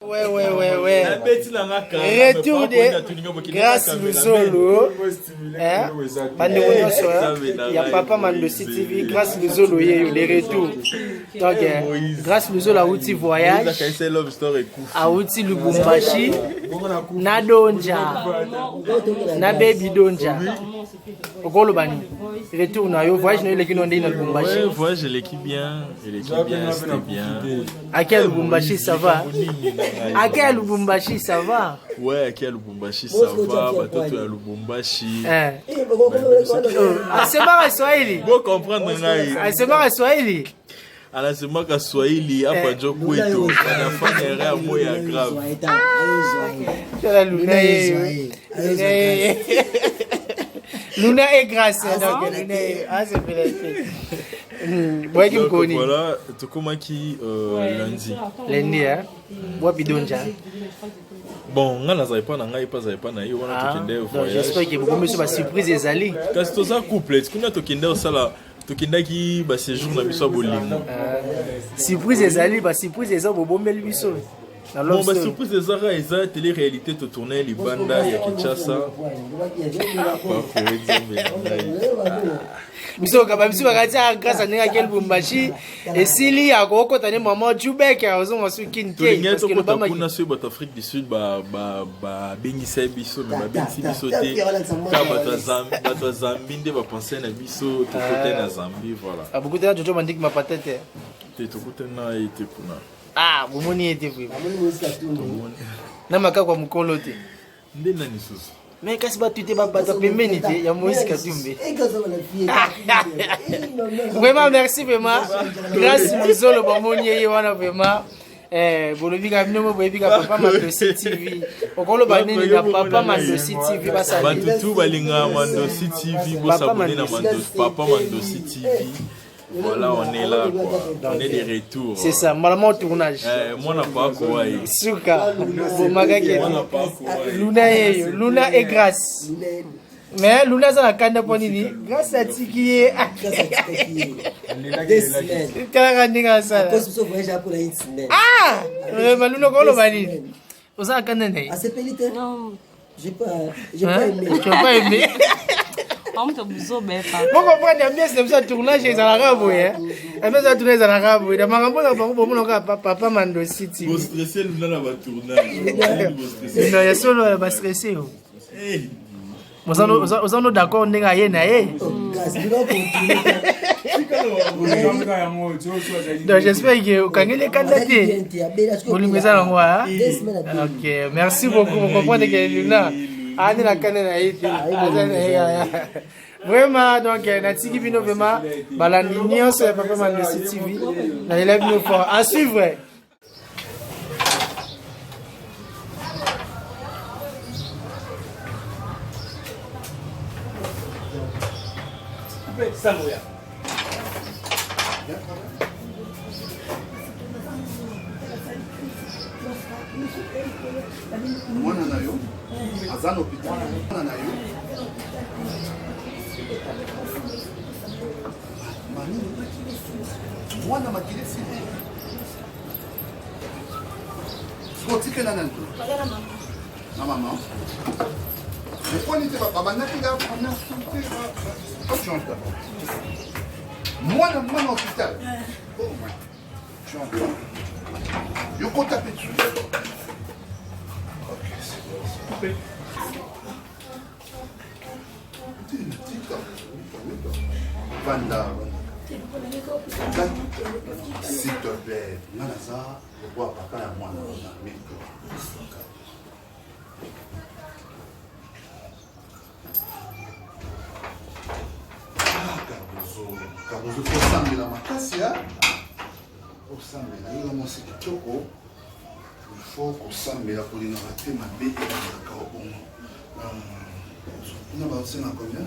Ouais. Retour de Grâce Luzolo. Il y a Papa Mandosi TV. Grâce Luzolo, les retours. Donc, Grâce Luzolo a outil voyage. A outil Lubumbashi. Na Donja. Na Baby Donja. Okolo Bani. Retour na yo. Voyage na yo l'équipe na Lubumbashi. Ouais, voyage l'équipe bien. L'équipe bien, c'était bien. À quel Lubumbashi ça va? À quel Lubumbashi ça va? Ouais, à quel Lubumbashi ça va? Batoto ya Lubumbashi. Asema ka Swahili. Bon comprendre ngai. Asema ka Swahili. Anasema ka Swahili hapa jo kwetu. Anafanya erreur moya grave. Tala Luna Luna est grâce donc Luna c'est fait. Voilà, tokomaki lundi. Lundi hein. Wapi Donja. Bon, nga nazali pas na ngai pas zali pas na yo wana tokende voyage. J'espère que vous me ba surprise ezali. Kasi toza couple, kuna tokende osala tokendaki ba séjour na biso bolingo. Surprise ezali ba surprise eza bobombeli biso. Bon, bah, surprise des arts, ils ont télé-réalité de tourner les bandes à Kinshasa. Biso kabamisi bakati grâce à quel Lubumbashi et Sili a kokota ne maman Jubek a ozo masuki nte parce que le bama kuna sur Afrique du Sud ba bengisa biso mais ba bengisi biso te ka bato Zambie nde ba penser na biso to côté na Zambie voilà. Abukutana jojo mandiki mapatete. Te to côté na ite kuna. Ah, bomoni ete vraiment. Na maka kwa mukolo te. Nde nani susu. Mais kasi ba tuite ba bata pembeni te ya Moïse Katumbe. Vraiment merci vraiment. Grâce Luzolo bomoni ye wana vraiment. Bolobi ka bino boyebi ka Papa Mandosi TV. Okolo banini na Papa Mandosi TV basali. Batutu balinga Mandosi TV bo s'abonner na Papa Mandosi TV. Voilà, on est là, quoi. On est de retour. C'est ça, maman tournage. Moi, on n'a pas quoi. Souka, Luna est grâce. Mais Luna, ça n'a qu'à ne pas dire. Grâce à Tiki. Ah, mais Luna, comment on dit? Vous avez qu'à ne pas. Non, j'ai pas aimé. Tu n'as pas aimé? Vous comprenez bien, c'est ça tournage chez Zalarabu. Et bien, ça tourne Zalarabu. Il y a un Papa Mandosi TV. Vous stressez le tournage. Il y a solo à stresser. Vous êtes d'accord, on est à Yéna. Donc, j'espère que vous avez les candidatés. Vous les mettez en moi. Ok, merci beaucoup. Vous comprenez que Luna. Vraiment, donc, Natiki Bino vraiment, la ligne sur Papa Mandosi TV, la élève nous fort. À suivre. Mwana na yo aza na hôpital mwana na yo mwana makilisi skotika na nando na mama mais quoi n'était pas babandaki ga on a sauté pas change d'abord mwana hôpital oh ouais change yo kota petu Vanda, s'il te plaît, Nanaza, je vois papa et moi dans la métro. Kabozo, faut s'amener la makassia. Faut s'amener la maman, c'est kitoko. Il faut qu'on s'amener la colline à rater ma bête et la carabon. On va aussi en combien?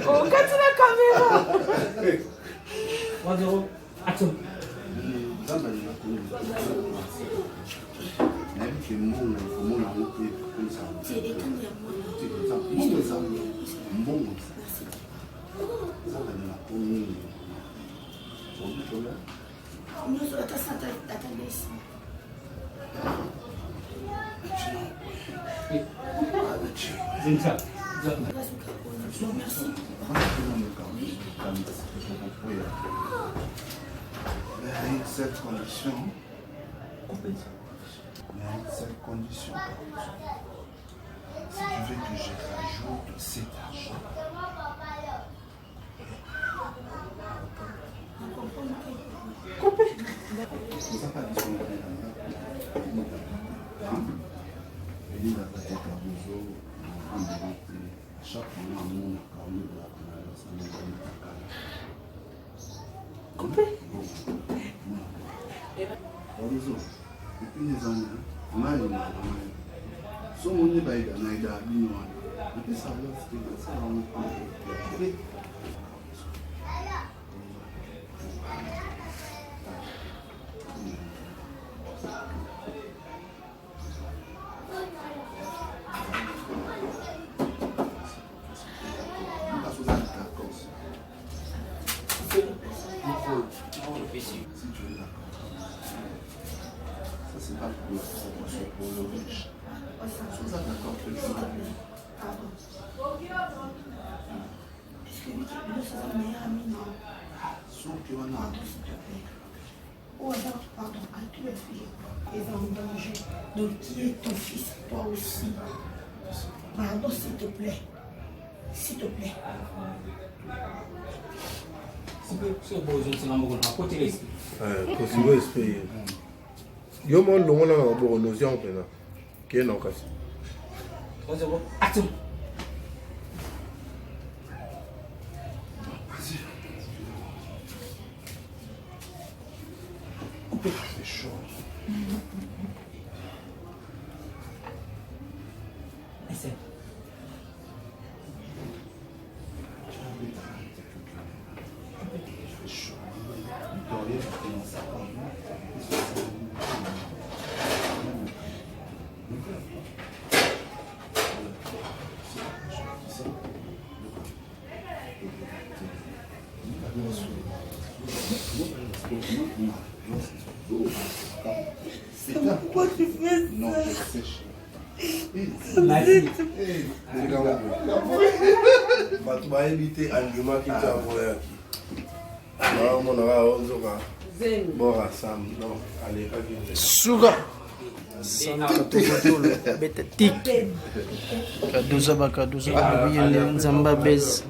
Oh, quand la caméra. 3-0, action. Cette condition, cette condition, si tu veux que je rajoute cet argent, ça pas disponible. Il va peut-être à besoin chaque moment nous Donc qui est ton fils, toi aussi. Pardon, s'il te plaît. S'il te plaît. Yo mon longo na ngabo notion pena. Ke na kasi. 3-0, action. C'est chaud. Essaie. Pourquoi tu fais ça? Non, je sèche. Bato bayebite argument qui t'a envoyé qui mon aura ozoka bora sam non allez pas Suga. Beta tik. Kaduza bakaduza. Nzamba base.